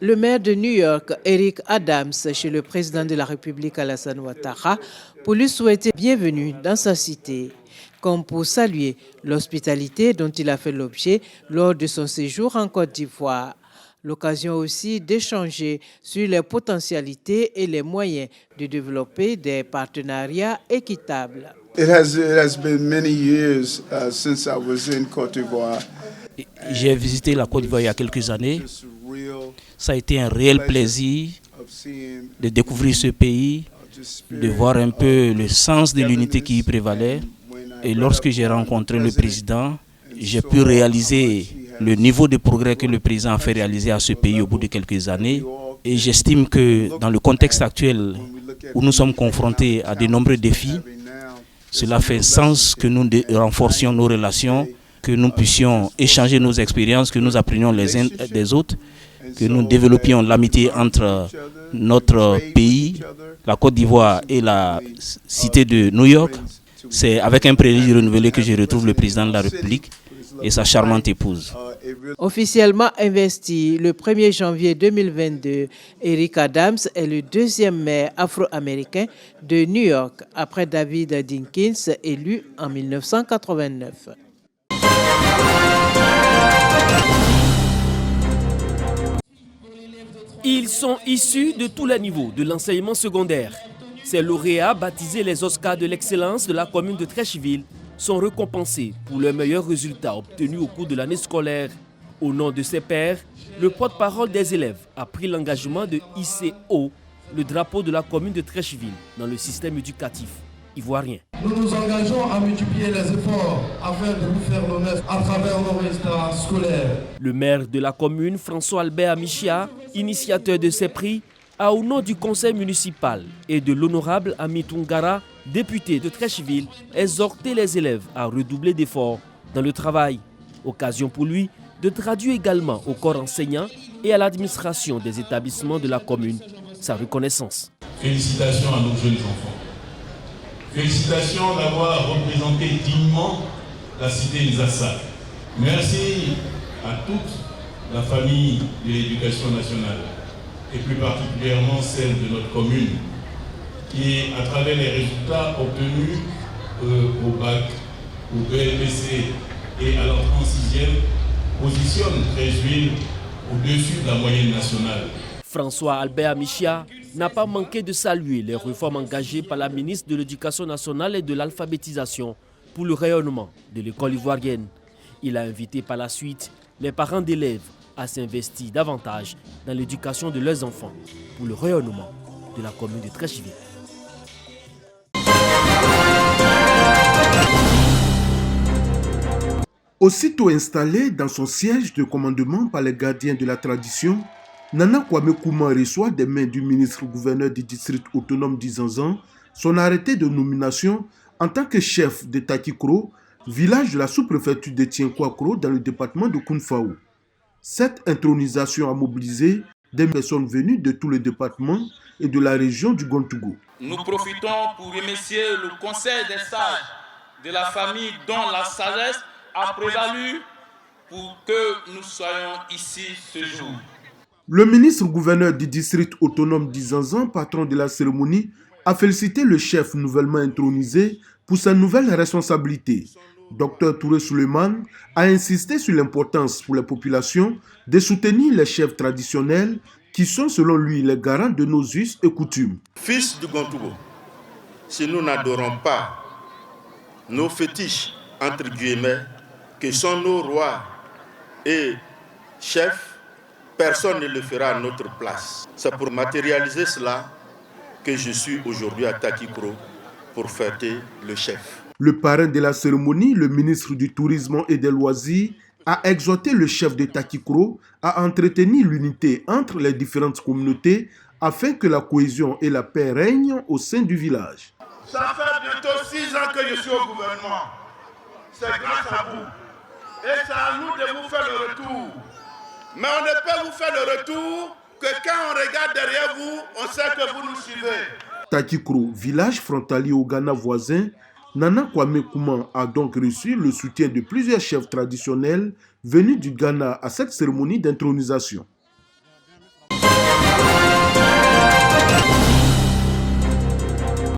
Le maire de New York, Eric Adams, chez le président de la République Alassane Ouattara, pour lui souhaiter bienvenue dans sa cité, comme pour saluer l'hospitalité dont il a fait l'objet lors de son séjour en Côte d'Ivoire. L'occasion aussi d'échanger sur les potentialités et les moyens de développer des partenariats équitables. It has been many years since I was in Côte d'Ivoire. J'ai visité la Côte d'Ivoire il y a quelques années. Ça a été un réel plaisir de découvrir ce pays, de voir un peu le sens de l'unité qui y prévalait. Et lorsque j'ai rencontré le président, j'ai pu réaliser le niveau de progrès que le président a fait réaliser à ce pays au bout de quelques années. Et j'estime que dans le contexte actuel où nous sommes confrontés à de nombreux défis, cela fait sens que nous renforcions nos relations, que nous puissions échanger nos expériences, que nous apprenions les uns des autres, que nous développions l'amitié entre notre pays, la Côte d'Ivoire et la cité de New York. C'est avec un plaisir renouvelé que je retrouve le président de la République et sa charmante épouse. Officiellement investi le 1er janvier 2022, Eric Adams est le deuxième maire afro-américain de New York, après David Dinkins, élu en 1989. Ils sont issus de tous les niveaux de l'enseignement secondaire. Ces lauréats, baptisés les Oscars de l'excellence de la commune de Treichville, sont récompensés pour leurs meilleurs résultats obtenus au cours de l'année scolaire. Au nom de ses pairs, le porte-parole des élèves a pris l'engagement de hisser haut le drapeau de la commune de Treichville dans le système éducatif ivoirien. Nous nous engageons à multiplier les efforts afin de vous faire l'honneur à travers nos résultats scolaires. Le maire de la commune, François Albert Amichia, initiateur de ces prix, a au nom du conseil municipal et de l'honorable Ami Tungara, député de Treichville, exhorté les élèves à redoubler d'efforts dans le travail. Occasion pour lui de traduire également au corps enseignant et à l'administration des établissements de la commune sa reconnaissance. Félicitations à nos jeunes enfants. Félicitations d'avoir représenté dignement la cité Nzassa. Merci à toute la famille de l'éducation nationale et plus particulièrement celle de notre commune qui, à travers les résultats obtenus au bac, au BLPC et à l'entrée en 6e, positionne Treichville au-dessus de la moyenne nationale. François Albert Amichia n'a pas manqué de saluer les réformes engagées par la ministre de l'Éducation nationale et de l'alphabétisation pour le rayonnement de l'école ivoirienne. Il a invité par la suite les parents d'élèves à s'investir davantage dans l'éducation de leurs enfants pour le rayonnement de la commune de Treichville. Aussitôt installé dans son siège de commandement par les gardiens de la tradition, Nana Kwame Kouma reçoit des mains du ministre-gouverneur du district autonome d'Izanzan son arrêté de nomination en tant que chef de Takikro, village de la sous-préfecture de Tienkwakro dans le département de Kounfaou. Cette intronisation a mobilisé des personnes venues de tous les départements et de la région du Gontougou. Nous profitons pour remercier le conseil des sages de la famille dont la sagesse a prévalu pour que nous soyons ici ce jour. Le ministre-gouverneur du district autonome d'Izanzan, patron de la cérémonie, a félicité le chef nouvellement intronisé pour sa nouvelle responsabilité. Dr Touré Suleiman a insisté sur l'importance pour la population de soutenir les chefs traditionnels qui sont selon lui les garants de nos us et coutumes. Fils du Gontougou, si nous n'adorons pas nos fétiches, entre guillemets, que sont nos rois et chefs, personne ne le fera à notre place. C'est pour matérialiser cela que je suis aujourd'hui à Takikro pour fêter le chef. Le parrain de la cérémonie, le ministre du Tourisme et des Loisirs, a exhorté le chef de Takikro à entretenir l'unité entre les différentes communautés afin que la cohésion et la paix règnent au sein du village. Ça fait bientôt 6 ans que je suis au gouvernement. C'est grâce à vous. Et c'est à nous de vous faire le retour. Mais on ne peut vous faire le retour que quand on regarde derrière vous, on sait que vous nous suivez. Takikro, village frontalier au Ghana voisin, Nana Kwame Kouma a donc reçu le soutien de plusieurs chefs traditionnels venus du Ghana à cette cérémonie d'intronisation.